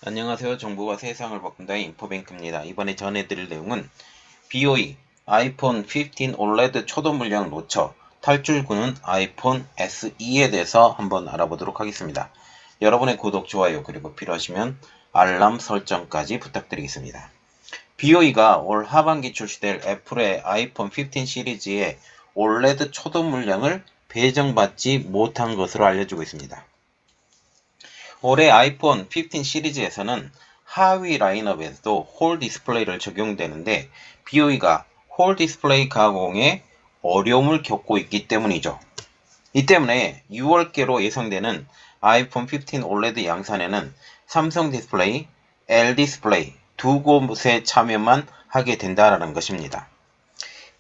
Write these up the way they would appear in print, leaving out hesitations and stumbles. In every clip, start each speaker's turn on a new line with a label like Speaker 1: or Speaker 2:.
Speaker 1: 안녕하세요. 정보가 세상을 바꾼다의 인포뱅크입니다. 이번에 전해드릴 내용은 BOE 아이폰 15 OLED 초도 물량 놓쳐 탈출구는 아이폰 SE에 대해서 한번 알아보도록 하겠습니다. 여러분의 구독, 좋아요, 그리고 필요하시면 알람 설정까지 부탁드리겠습니다. BOE가 올 하반기 출시될 애플의 아이폰 15 시리즈의 OLED 초도 물량을 배정받지 못한 것으로 알려지고 있습니다. 올해 아이폰 15 시리즈에서는 하위 라인업에도 홀 디스플레이를 적용되는데 BOE가 홀 디스플레이 가공에 어려움을 겪고 있기 때문이죠. 이 때문에 6월께로 예상되는 아이폰 15 OLED 양산에는 삼성 디스플레이, L 디스플레이 두 곳에 참여만 하게 된다는 것입니다.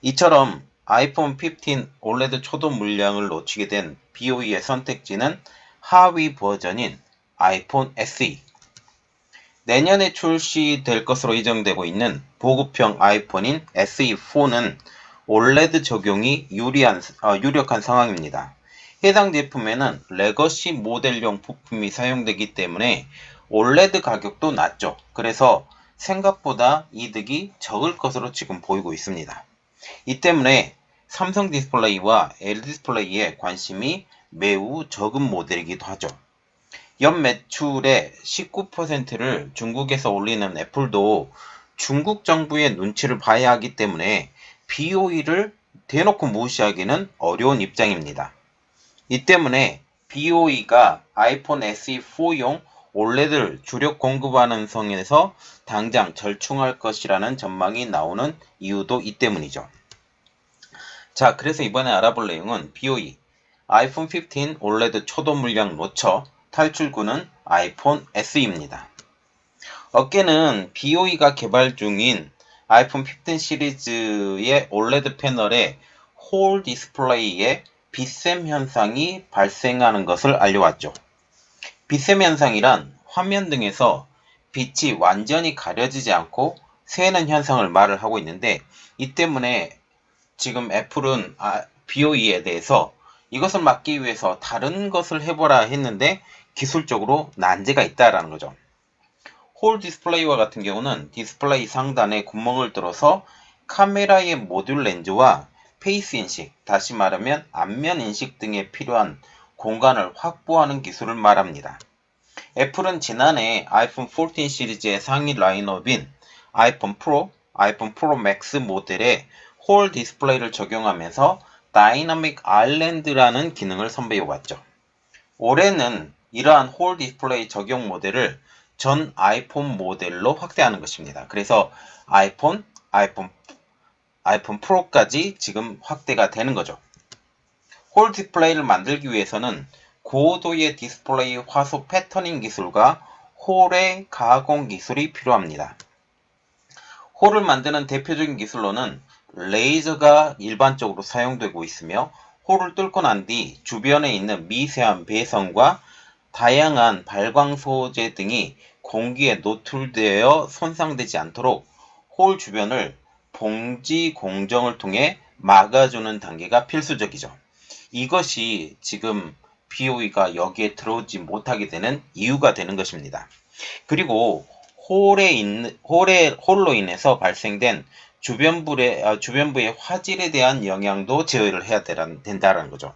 Speaker 1: 이처럼 아이폰 15 OLED 초도 물량을 놓치게 된 BOE의 선택지는 하위 버전인 아이폰 SE. 내년에 출시될 것으로 예정되고 있는 보급형 아이폰인 SE4는 OLED 적용이 유력한 상황입니다. 해당 제품에는 레거시 모델용 부품이 사용되기 때문에 OLED 가격도 낮죠. 그래서 생각보다 이득이 적을 것으로 지금 보이고 있습니다. 이 때문에 삼성 디스플레이와 L 디스플레이에 관심이 매우 적은 모델이기도 하죠. 연 매출의 19%를 중국에서 올리는 애플도 중국 정부의 눈치를 봐야 하기 때문에 BOE를 대놓고 무시하기는 어려운 입장입니다. 이 때문에 BOE가 아이폰 SE4용 OLED를 주력 공급하는 성에서 당장 절충할 것이라는 전망이 나오는 이유도 이 때문이죠. 자, 그래서 이번에 알아볼 내용은 BOE 아이폰 15 OLED 초도 물량 놓쳐 탈출구는 아이폰 SE입니다. 업계는 BOE가 개발 중인 아이폰 15 시리즈의 OLED 패널에 홀 디스플레이에 빛샘 현상이 발생하는 것을 알려왔죠. 빛샘 현상이란 화면 등에서 빛이 완전히 가려지지 않고 새는 현상을 말을 하고 있는데, 이 때문에 지금 애플은 BOE에 대해서 이것을 막기 위해서 다른 것을 해보라 했는데 기술적으로 난제가 있다라는 거죠. 홀 디스플레이와 같은 경우는 디스플레이 상단에 구멍을 뚫어서 카메라의 모듈 렌즈와 페이스 인식, 다시 말하면 안면 인식 등에 필요한 공간을 확보하는 기술을 말합니다. 애플은 지난해 아이폰 14 시리즈의 상위 라인업인 아이폰 프로, 아이폰 프로 맥스 모델에 홀 디스플레이를 적용하면서 다이나믹 아일랜드라는 기능을 선보여왔죠. 올해는 이러한 홀 디스플레이 적용 모델을 전 아이폰 모델로 확대하는 것입니다. 그래서 아이폰 프로까지 지금 확대가 되는 거죠. 홀 디스플레이를 만들기 위해서는 고도의 디스플레이 화소 패터닝 기술과 홀의 가공 기술이 필요합니다. 홀을 만드는 대표적인 기술로는 레이저가 일반적으로 사용되고 있으며, 홀을 뚫고 난 뒤 주변에 있는 미세한 배선과 다양한 발광 소재 등이 공기에 노출되어 손상되지 않도록 홀 주변을 봉지 공정을 통해 막아주는 단계가 필수적이죠. 이것이 지금 BOE가 여기에 들어오지 못하게 되는 이유가 되는 것입니다. 그리고 홀로 인해서 발생된 주변부의 화질에 대한 영향도 제어를 해야 된다는 거죠.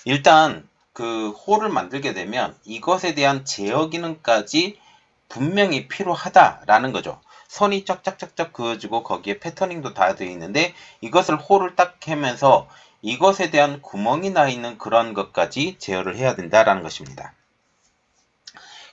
Speaker 1: 일단 그 홀을 만들게 되면 이것에 대한 제어 기능까지 분명히 필요하다라는 거죠. 선이 쫙쫙쫙쫙 그어지고 거기에 패터닝도 다 되어 있는데 이것을 홀을 딱 하면서 이것에 대한 구멍이 나 있는 그런 것까지 제어를 해야 된다라는 것입니다.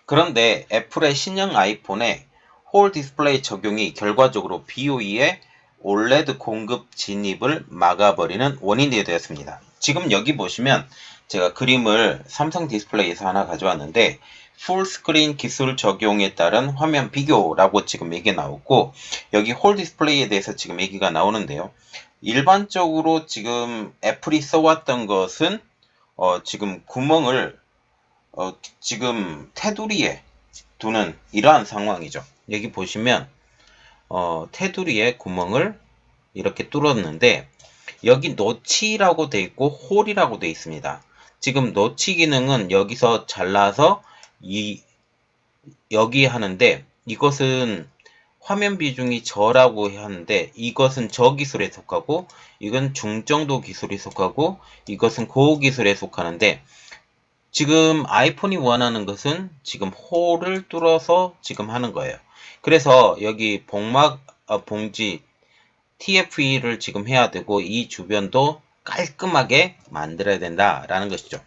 Speaker 1: 그런데 애플의 신형 아이폰에 홀 디스플레이 적용이 결과적으로 BOE의 OLED 공급 진입을 막아버리는 원인이 되었습니다. 지금 여기 보시면 제가 그림을 삼성 디스플레이에서 하나 가져왔는데, 풀스크린 기술 적용에 따른 화면 비교라고 지금 얘기 나오고, 여기 홀 디스플레이에 대해서 지금 얘기가 나오는데요. 일반적으로 지금 애플이 써왔던 것은 지금 구멍을 지금 테두리에 두는 이러한 상황이죠. 여기 보시면 테두리에 구멍을 이렇게 뚫었는데, 여기 노치라고 되어 있고 홀이라고 되어 있습니다. 지금 노치 기능은 여기서 잘라서 이 여기 하는데 이것은 화면 비중이 저라고 하는데 이것은 저기술에 속하고 이건 중정도 기술에 속하고 이것은 고기술에 속하는데 지금 아이폰이 원하는 것은 지금 홀을 뚫어서 지금 하는 거예요. 그래서 여기 봉지 TFE를 지금 해야 되고 이 주변도 깔끔하게 만들어야 된다라는 것이죠.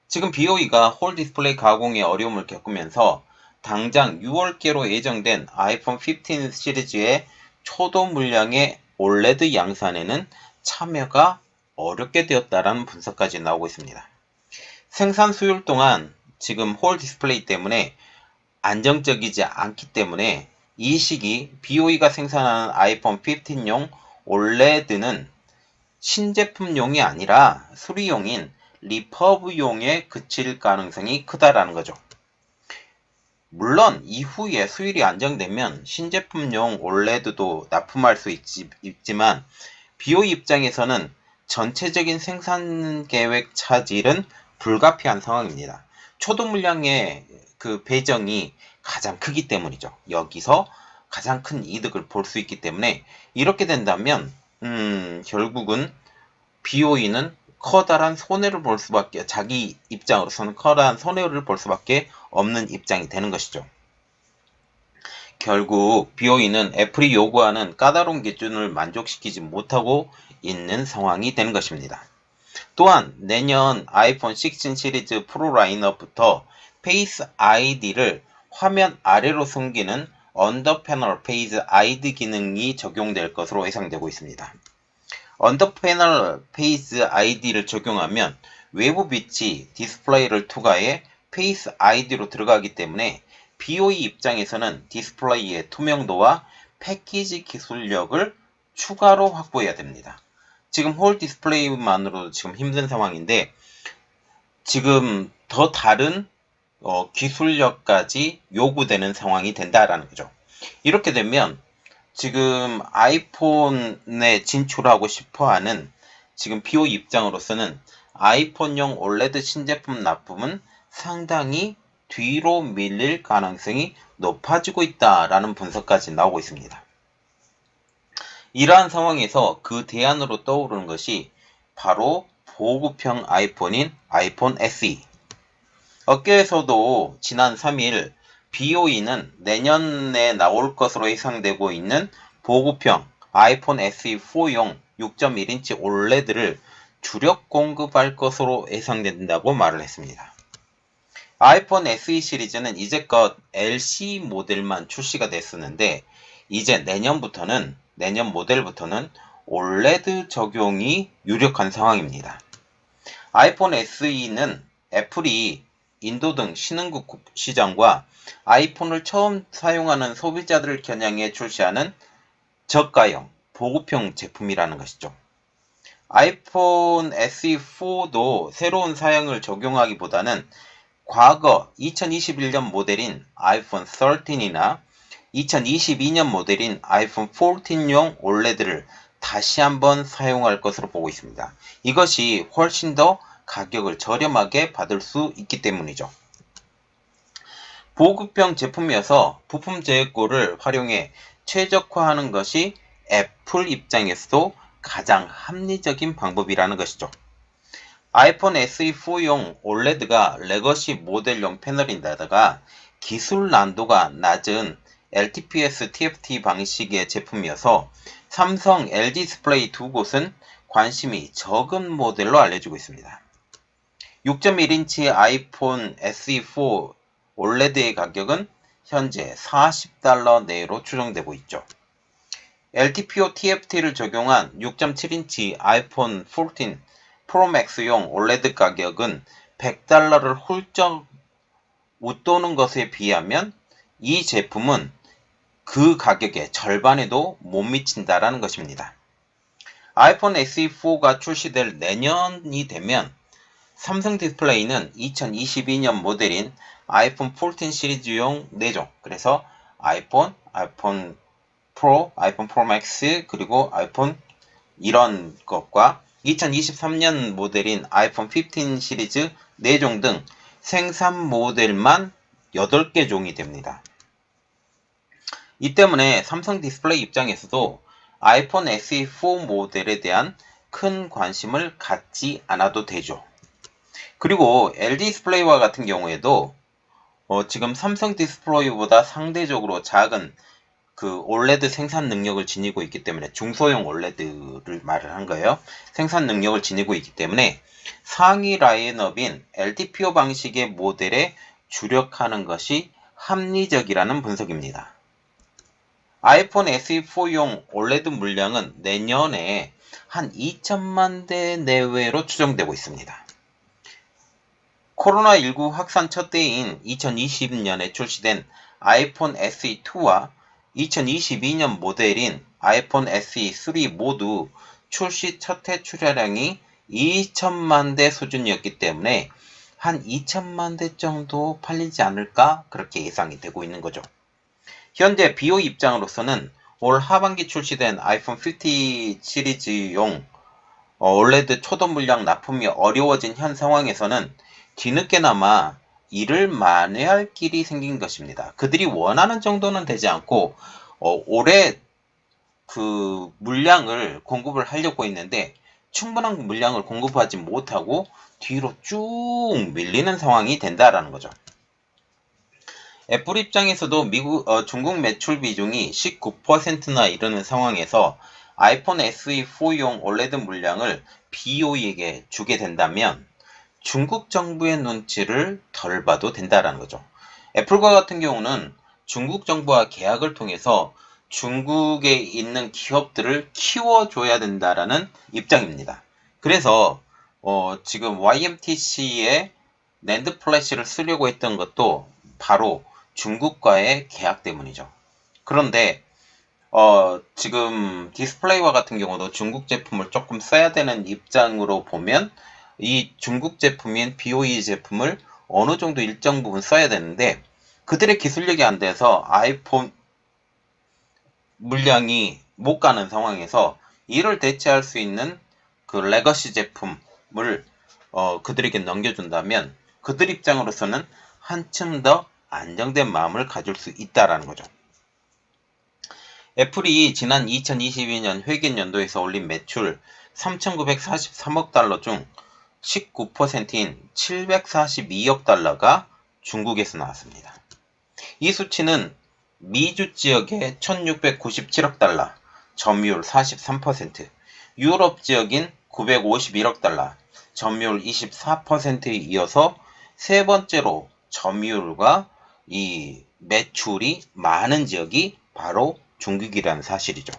Speaker 1: 지금 BOE가 홀 디스플레이 가공에 어려움을 겪으면서 당장 6월께로 예정된 아이폰 15 시리즈의 초도 물량의 OLED 양산에는 참여가 어렵게 되었다라는 분석까지 나오고 있습니다. 생산 수율 동안 지금 홀 디스플레이 때문에 안정적이지 않기 때문에 이 시기 BOE가 생산하는 아이폰 15용 OLED는 신제품용이 아니라 수리용인 리퍼브용에 그칠 가능성이 크다라는 거죠. 물론 이후에 수율이 안정되면 신제품용 OLED도 납품할 수 있지만 BOE 입장에서는 전체적인 생산 계획 차질은 불가피한 상황입니다. 초도 물량의 그 배정이 가장 크기 때문이죠. 여기서 가장 큰 이득을 볼 수 있기 때문에 이렇게 된다면 결국은 BOE는 커다란 손해를 볼 수밖에, 자기 입장으로서는 커다란 손해를 볼 수밖에 없는 입장이 되는 것이죠. 결국 BOE는 애플이 요구하는 까다로운 기준을 만족시키지 못하고 있는 상황이 되는 것입니다. 또한 내년 아이폰 16 시리즈 프로 라인업부터 페이스 아이디를 화면 아래로 숨기는 언더 패널 페이스 아이디 기능이 적용될 것으로 예상되고 있습니다. 언더 패널 페이스 아이디를 적용하면 외부 빛이 디스플레이를 투과해 페이스 아이디로 들어가기 때문에 BOE 입장에서는 디스플레이의 투명도와 패키지 기술력을 추가로 확보해야 됩니다. 지금 홀 디스플레이만으로도 지금 힘든 상황인데 지금 더 다른 기술력까지 요구되는 상황이 된다라는 거죠. 이렇게 되면 지금 아이폰에 진출하고 싶어하는 지금 BOE 입장으로서는 아이폰용 OLED 신제품 납품은 상당히 뒤로 밀릴 가능성이 높아지고 있다라는 분석까지 나오고 있습니다. 이러한 상황에서 그 대안으로 떠오르는 것이 바로 보급형 아이폰인 아이폰 SE. 업계에서도 지난 3일 BOE는 내년에 나올 것으로 예상되고 있는 보급형 아이폰 SE4용 6.1인치 OLED를 주력 공급할 것으로 예상된다고 말을 했습니다. 아이폰 SE 시리즈는 이제껏 LCE 모델만 출시가 됐었는데 이제 내년 모델부터는 OLED 적용이 유력한 상황입니다. 아이폰 SE는 애플이 인도 등 신흥국 시장과 아이폰을 처음 사용하는 소비자들을 겨냥해 출시하는 저가형, 보급형 제품이라는 것이죠. 아이폰 SE4도 새로운 사양을 적용하기보다는 과거 2021년 모델인 아이폰 13이나 2022년 모델인 아이폰 14용 OLED를 다시 한번 사용할 것으로 보고 있습니다. 이것이 훨씬 더 가격을 저렴하게 받을 수 있기 때문이죠. 보급형 제품이어서 부품 재고를 활용해 최적화하는 것이 애플 입장에서도 가장 합리적인 방법이라는 것이죠. 아이폰 SE4용 OLED가 레거시 모델용 패널인데다가 기술 난도가 낮은 LTPS TFT 방식의 제품이어서 삼성, LG 디스플레이 두 곳은 관심이 적은 모델로 알려지고 있습니다. 6.1인치 아이폰 SE4 OLED의 가격은 현재 $40 내로 추정되고 있죠. LTPO TFT를 적용한 6.7인치 아이폰 14 프로맥스용 OLED 가격은 $100를 훌쩍 웃도는 것에 비하면 이 제품은 그 가격의 절반에도 못 미친다라는 것입니다. 아이폰 SE4가 출시될 내년이 되면 삼성 디스플레이는 2022년 모델인 아이폰 14 시리즈용 4종, 그래서 아이폰 프로, 아이폰 프로 맥스, 그리고 아이폰 이런 것과 2023년 모델인 아이폰 15 시리즈 4종 등 생산 모델만 8개 종이 됩니다. 이 때문에 삼성 디스플레이 입장에서도 아이폰 SE4 모델에 대한 큰 관심을 갖지 않아도 되죠. 그리고 LG 디스플레이와 같은 경우에도 지금 삼성 디스플레이보다 상대적으로 작은 그 올레드 생산 능력을 지니고 있기 때문에, 중소형 올레드를 말을 한 거예요. 생산 능력을 지니고 있기 때문에 상위 라인업인 LTPO 방식의 모델에 주력하는 것이 합리적이라는 분석입니다. 아이폰 SE4용 올레드 물량은 내년에 한 2천만 대 내외로 추정되고 있습니다. 코로나19 확산 첫 해인 2020년에 출시된 아이폰 SE2와 2022년 모델인 아이폰 SE3 모두 출시 첫 해 출하량이 2천만 대 수준이었기 때문에 한 2천만 대 정도 팔리지 않을까, 그렇게 예상이 되고 있는 거죠. 현재 BOE 입장으로서는 올 하반기 출시된 아이폰 50 시리즈용 올레드 초도 물량 납품이 어려워진 현 상황에서는 뒤늦게나마 이를 만회할 길이 생긴 것입니다. 그들이 원하는 정도는 되지 않고 올해 그 물량을 공급을 하려고 했는데 충분한 물량을 공급하지 못하고 뒤로 쭉 밀리는 상황이 된다라는 거죠. 애플 입장에서도 중국 매출 비중이 19%나 이르는 상황에서 아이폰 SE4용 올레드 물량을 BOE에게 주게 된다면 중국 정부의 눈치를 덜 봐도 된다라는 거죠. 애플과 같은 경우는 중국 정부와 계약을 통해서 중국에 있는 기업들을 키워줘야 된다라는 입장입니다. 그래서 지금 YMTC에 낸드 플래시를 쓰려고 했던 것도 바로 중국과의 계약 때문이죠. 그런데 지금 디스플레이와 같은 경우도 중국 제품을 조금 써야 되는 입장으로 보면 이 중국 제품인 BOE 제품을 어느 정도 일정 부분 써야 되는데 그들의 기술력이 안 돼서 아이폰 물량이 못 가는 상황에서 이를 대체할 수 있는 그 레거시 제품을 그들에게 넘겨준다면 그들 입장으로서는 한층 더 안정된 마음을 가질 수 있다라는 거죠. 애플이 지난 2022년 회계연도에서 올린 매출 3,943억 달러 중 19%인 742억 달러가 중국에서 나왔습니다. 이 수치는 미주 지역의 1,697억 달러, 점유율 43%, 유럽 지역인 951억 달러, 점유율 24%에 이어서 세 번째로 점유율과 이 매출이 많은 지역이 바로 중국이라는 사실이죠.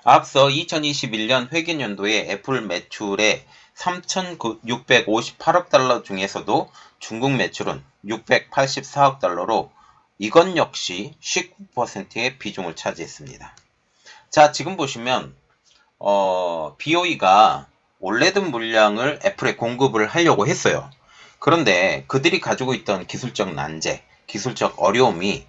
Speaker 1: 앞서 2021년 회계연도에 애플 매출의 3,658억 달러 중에서도 중국 매출은 684억 달러로 이것 역시 19%의 비중을 차지했습니다. 자, 지금 보시면 BOE가 올레드 물량을 애플에 공급을 하려고 했어요. 그런데 그들이 가지고 있던 기술적 난제, 기술적 어려움이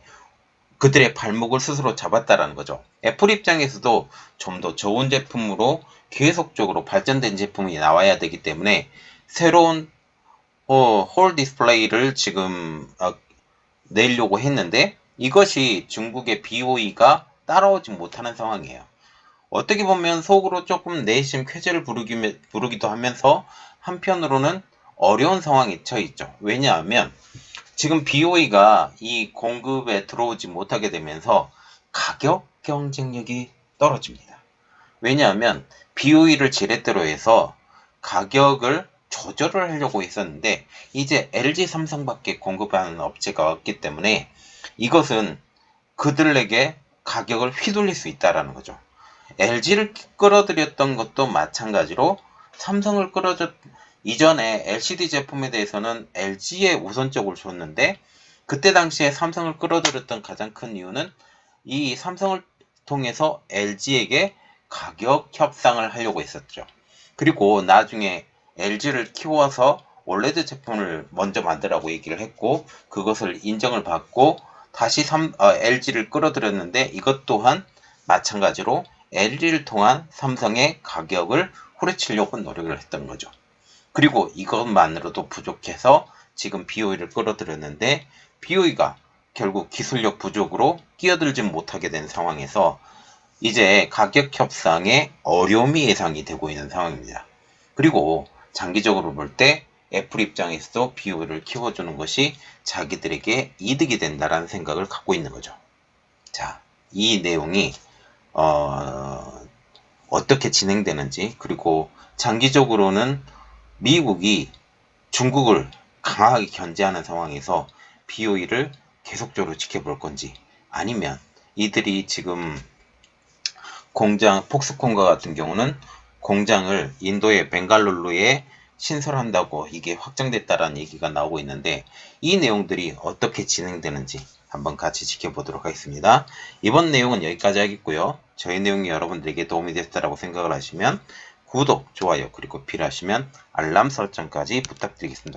Speaker 1: 그들의 발목을 스스로 잡았다라는 거죠. 애플 입장에서도 좀 더 좋은 제품으로 계속적으로 발전된 제품이 나와야 되기 때문에 새로운 홀 디스플레이를 지금 내려고 했는데 이것이 중국의 BOE가 따라오지 못하는 상황이에요. 어떻게 보면 속으로 조금 내심 쾌재를 부르기도 하면서 한편으로는 어려운 상황에 처해 있죠. 왜냐하면 지금 BOE가 이 공급에 들어오지 못하게 되면서 가격 경쟁력이 떨어집니다. 왜냐하면 BOE를 지렛대로 해서 가격을 조절을 하려고 했었는데 이제 LG 삼성밖에 공급하는 업체가 없기 때문에 이것은 그들에게 가격을 휘둘릴 수 있다는 거죠. LG를 끌어들였던 것도 마찬가지로 삼성을 이전에 LCD 제품에 대해서는 LG에 우선적을 줬는데 그때 당시에 삼성을 끌어들였던 가장 큰 이유는 이 삼성을 통해서 LG에게 가격 협상을 하려고 했었죠. 그리고 나중에 LG를 키워서 올레드 제품을 먼저 만들라고 얘기를 했고 그것을 인정을 받고 다시 LG를 끌어들였는데 이것 또한 마찬가지로 LG를 통한 삼성의 가격을 후려치려고 노력을 했던 거죠. 그리고 이것만으로도 부족해서 지금 BOE를 끌어들였는데 BOE가 결국 기술력 부족으로 끼어들진 못하게 된 상황에서 이제 가격 협상에 어려움이 예상이 되고 있는 상황입니다. 그리고 장기적으로 볼 때 애플 입장에서도 BOE를 키워주는 것이 자기들에게 이득이 된다라는 생각을 갖고 있는 거죠. 자, 이 내용이 어떻게 진행되는지, 그리고 장기적으로는 미국이 중국을 강하게 견제하는 상황에서 BOE를 계속적으로 지켜볼 건지, 아니면 이들이 지금 공장, 폭스콘과 같은 경우는 공장을 인도의 벵갈루루에 신설한다고 이게 확정됐다라는 얘기가 나오고 있는데, 이 내용들이 어떻게 진행되는지 한번 같이 지켜보도록 하겠습니다. 이번 내용은 여기까지 하겠고요. 저희 내용이 여러분들에게 도움이 됐다라고 생각을 하시면 구독, 좋아요, 그리고 필요하시면 알람 설정까지 부탁드리겠습니다.